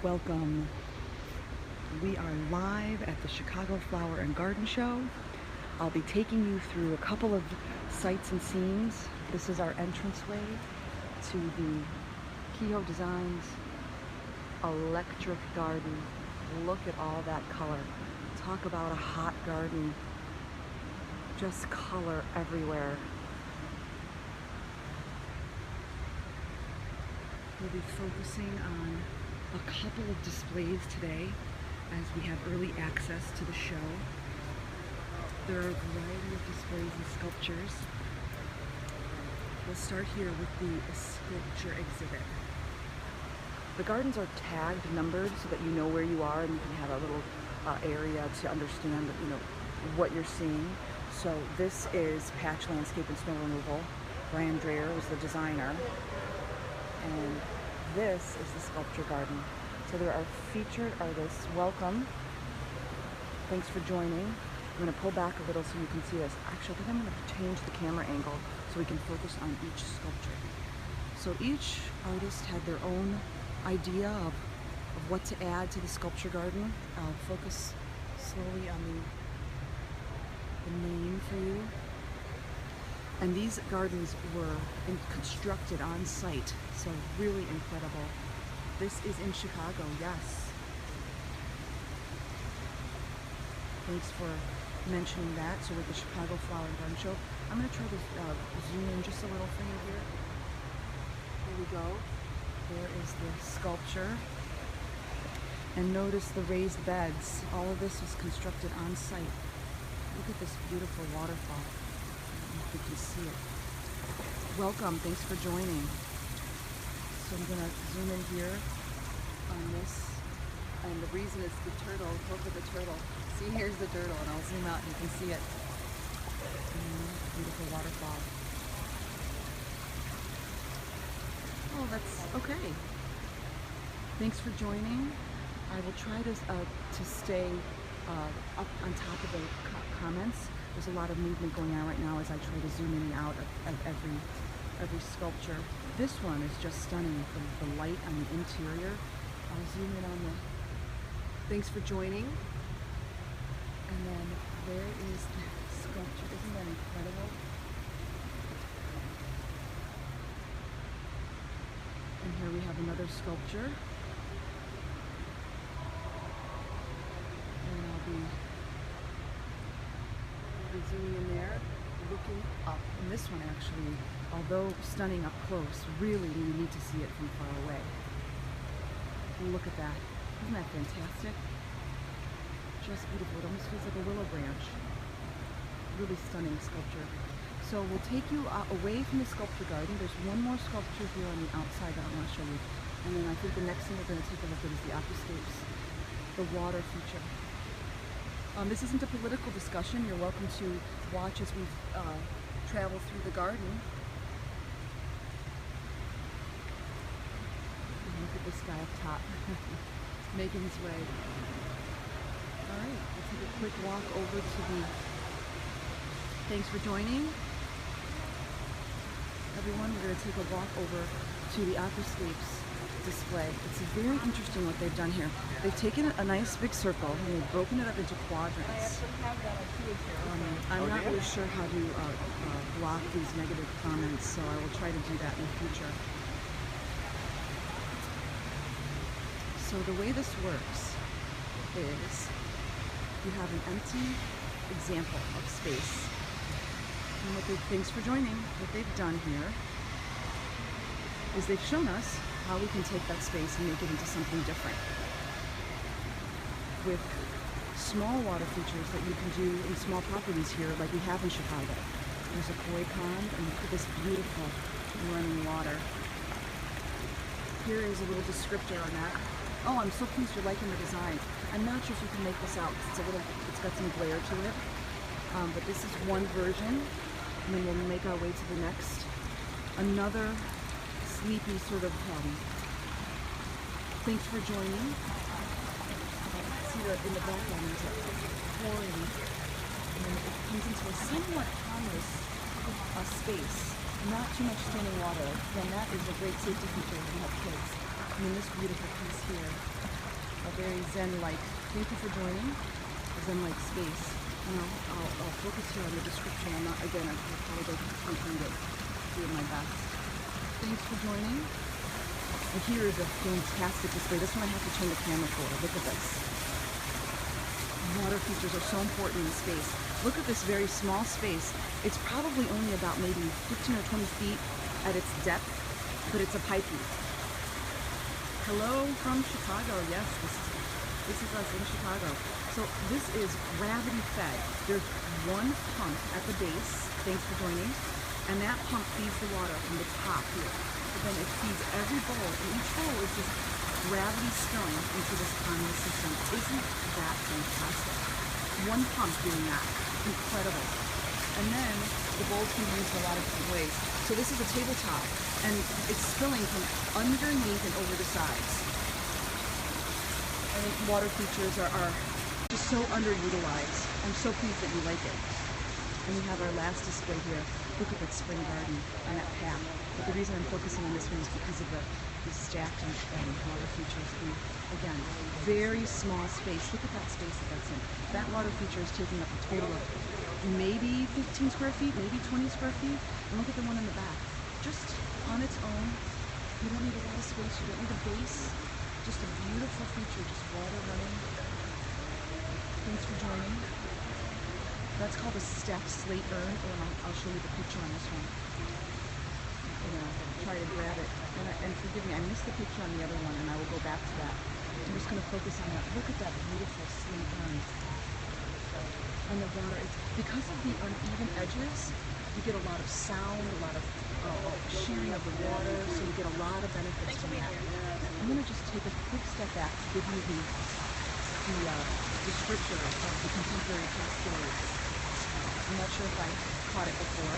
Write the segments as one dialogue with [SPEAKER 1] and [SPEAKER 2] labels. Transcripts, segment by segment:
[SPEAKER 1] Welcome. We are live at the Chicago Flower and Garden Show. I'll be taking you through a couple of sights and scenes. This is our entranceway to the Kehoe Designs electric garden. Look at all that color. Talk about a hot garden. Just color everywhere. We'll be focusing on a couple of displays today as we have early access to the show. There are a variety of displays and sculptures. We'll start here with the sculpture exhibit. The gardens are tagged, numbered, so that you know where you are and you can have a little area to understand, what you're seeing. So this is Patch Landscape and Snow Removal. Brian Dreyer was the designer. And this is the sculpture garden. So there are featured artists. Welcome. Arthanks for joining. I'm going to pull back a little so you can see us. Actually, I think I'm going to change the camera angle so we can focus on each sculpture. So each artist had their own idea of what to add to the sculpture garden. I'll focus slowly on the name for you. And these gardens were constructed on site, so really incredible. This is in Chicago, yes. Thanks for mentioning that. So with the Chicago Flower and Garden Show, I'm going to try to zoom in just a little for you here. Here we go. There is the sculpture. And notice the raised beds. All of this was constructed on site. Look at this beautiful waterfall. You can see it. Welcome, thanks for joining. So I'm gonna zoom in here on this. And the reason is the turtle, look at the turtle. See, here's the turtle, and I'll zoom out and you can see it. Beautiful waterfall. Oh, that's okay. Thanks for joining. I will try to stay up on top of the comments. There's a lot of movement going on right now as I try to zoom in and out of every sculpture. This one is just stunning. The light on the interior. I'll zoom in on the... Thanks for joining. And then there is the sculpture. Isn't that incredible? And here we have another sculpture. And I'll be zooming in there, looking up. And this one actually, although stunning up close, really you need to see it from far away. Look at that. Isn't that fantastic? Just beautiful. It almost feels like a willow branch. Really stunning sculpture. So we'll take you away from the sculpture garden. There's one more sculpture here on the outside that I want to show you. And then I think the next thing we're going to take a look at is the Aquascapes, the water feature. This isn't a political discussion. You're welcome to watch as we travel through the garden. And look at this guy up top, making his way. All right, we'll take a quick walk over to the... Thanks for joining. Everyone, we're going to take a walk over to the Aquascapes display. It's very interesting what they've done here. They've taken a nice big circle and they've broken it up into quadrants. I'm not really sure how to block these negative comments, so I will try to do that in the future. So the way this works is you have an empty example of space. And thanks for joining. What they've done here is they've shown us how we can take that space and make it into something different with small water features that you can do in small properties here like we have in Chicago. There's a koi pond and look at this beautiful running water. Here is a little descriptor on that. Oh, I'm so pleased you're liking the design. I'm not sure if you can make this out because it's got some glare to it. But this is one version, and then we'll make our way to the next. Another sleepy sort of, thanks for joining. See that in the background there's a pouring, and then it comes into a somewhat harmless space. Not too much standing water. Then that is a great safety feature if you have kids. And then this beautiful piece here a very zen-like. Thank you for joining. A zen-like space. And I'll focus here on the description. I'm not, again, I apologize if you can't read it. Doing my best. Thanks for joining. And here is a fantastic display. This one I have to turn the camera for. Look at this. Water features are so important in the space. Look at this very small space. It's probably only about maybe 15 or 20 feet at its depth, but it's a piping. Hello from Chicago. Yes, this is us in Chicago. So this is gravity fed. There's one pump at the base. Thanks for joining. And that pump feeds the water from the top here. But then it feeds every bowl, and each bowl is just gravity spilling into this conduit system. Isn't that fantastic? One pump doing that. Incredible. And then the bowls can be used in a lot of different ways. So this is a tabletop, and it's spilling from underneath and over the sides. I think water features are just so underutilized. I'm so pleased that you like it. And we have our last display here. Look at that spring garden and that path. But the reason I'm focusing on this one is because of the stacked and water features. And again, very small space. Look at that space that's in. That water feature is taking up a total of maybe 15 square feet, maybe 20 square feet. And look at the one in the back. Just on its own, you don't need a lot of space, you don't need a base. Just a beautiful feature, just water running. Thanks for joining. That's called a stacked slate urn, and I'll show you the picture on this one. I'm gonna try to grab it, and forgive me, I missed the picture on the other one, and I will go back to that. I'm just gonna focus on that. Look at that beautiful slate urn. And the water, because of the uneven edges, you get a lot of sound, a lot of shearing of the water, so you get a lot of benefits from that. I'm gonna just take a quick step back to give you the descriptor of the contemporary cascade. I'm not sure if I caught it before.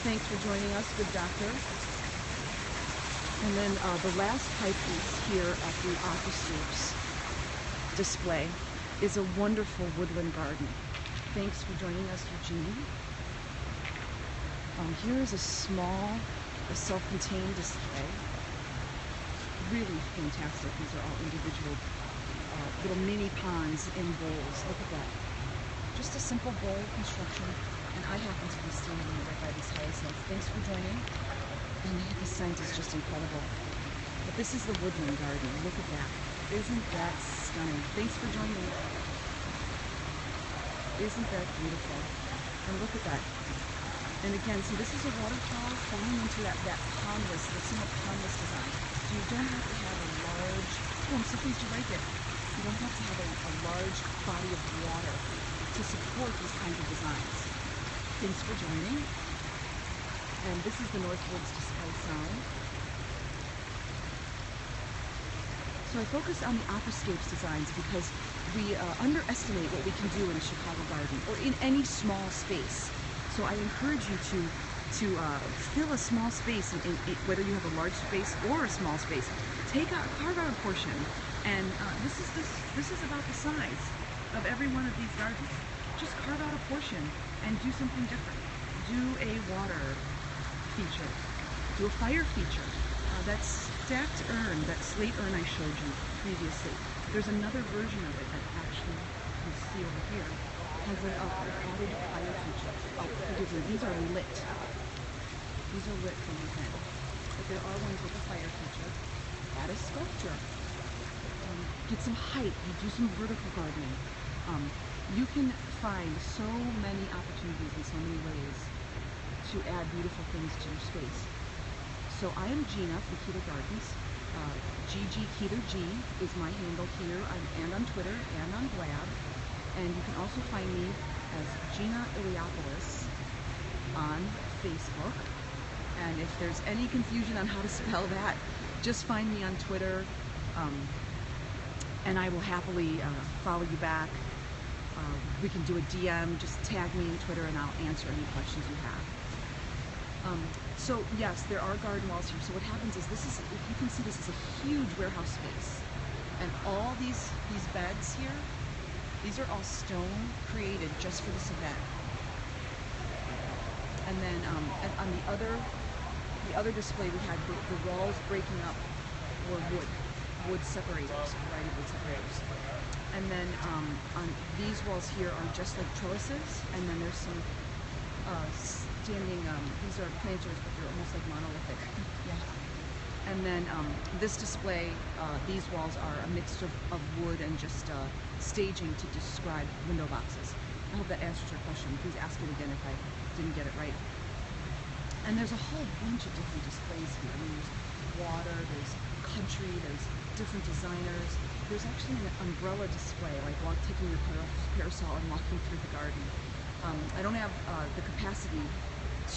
[SPEAKER 1] Thanks for joining us, good doctor. And then the last pipe piece here at the Aquascapes display is a wonderful woodland garden. Thanks for joining us, Eugene. Here is a small, self-contained display. Really fantastic. These are all individual little mini ponds in bowls. Look at that. Just a simple bowl construction, and I happen to be standing right by these hyacinths. Thanks for joining. And the scent is just incredible. But this is the woodland garden. Look at that. Isn't that stunning? Thanks for joining. Isn't that beautiful? And look at that. And again, see, this is a waterfall falling into that pondless, the single pondless design. So you don't have to have a large, oh, I'm so pleased you like it. You don't have to have a large body of water to support these kinds of designs. Thanks for joining. And this is the Northwoods display sign. So I focus on the Aquascapes designs because we underestimate what we can do in a Chicago garden or in any small space. So I encourage you to fill a small space, in whether you have a large space or a small space. Carve out a portion, and this is about the size of every one of these gardens. Just carve out a portion and do something different. Do a water feature. Do a fire feature. That stacked urn, that slate urn I showed you previously. There's another version of it that actually you can see over here. Has a potted fire feature. Oh, forgive me, these are lit. These are lit from within. But there are ones with a fire feature. Add a sculpture. Get some height. You do some vertical gardening. You can find so many opportunities in so many ways to add beautiful things to your space. So I am Gina from Keeler Gardens. GG Keeler G is my handle here and on Twitter and on Blab. And you can also find me as Gina Iliopoulos on Facebook. And if there's any confusion on how to spell that, just find me on Twitter, and I will happily follow you back. We can do a DM, just tag me in Twitter and I'll answer any questions you have. So yes, there are garden walls here. So what happens is if you can see, this is a huge warehouse space. And all these beds here, these are all stone created just for this event. And then and on the other display we had the walls breaking up were wood. wood separators, a variety of wood separators. And then on these walls here are just like trellises, and then there's some standing, these are planters, but they're almost like monolithic. Yeah. And then this display, these walls are a mix of wood and just staging to describe window boxes. I hope that answers your question. Please ask it again if I didn't get it right. And there's a whole bunch of different displays here. I mean, there's water, there's country, there's different designers. There's actually an umbrella display, like taking your parasol and walking through the garden. I don't have the capacity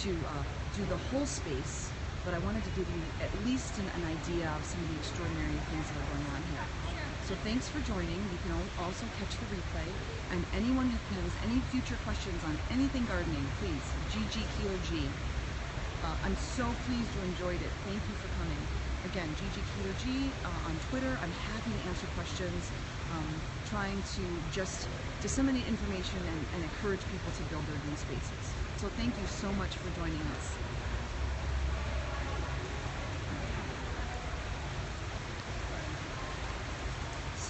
[SPEAKER 1] to do the whole space, but I wanted to give you at least an idea of some of the extraordinary things that are going on here. So thanks for joining. You can also catch the replay. And anyone who has any future questions on anything gardening, please, GG Keeler G. I'm so pleased you enjoyed it. Thank you for coming. Again, GG Keeler G on Twitter. I'm happy to answer questions, trying to just disseminate information and encourage people to build their green spaces. So thank you so much for joining us.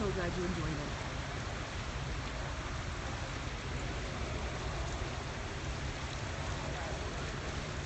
[SPEAKER 1] So glad you enjoyed it.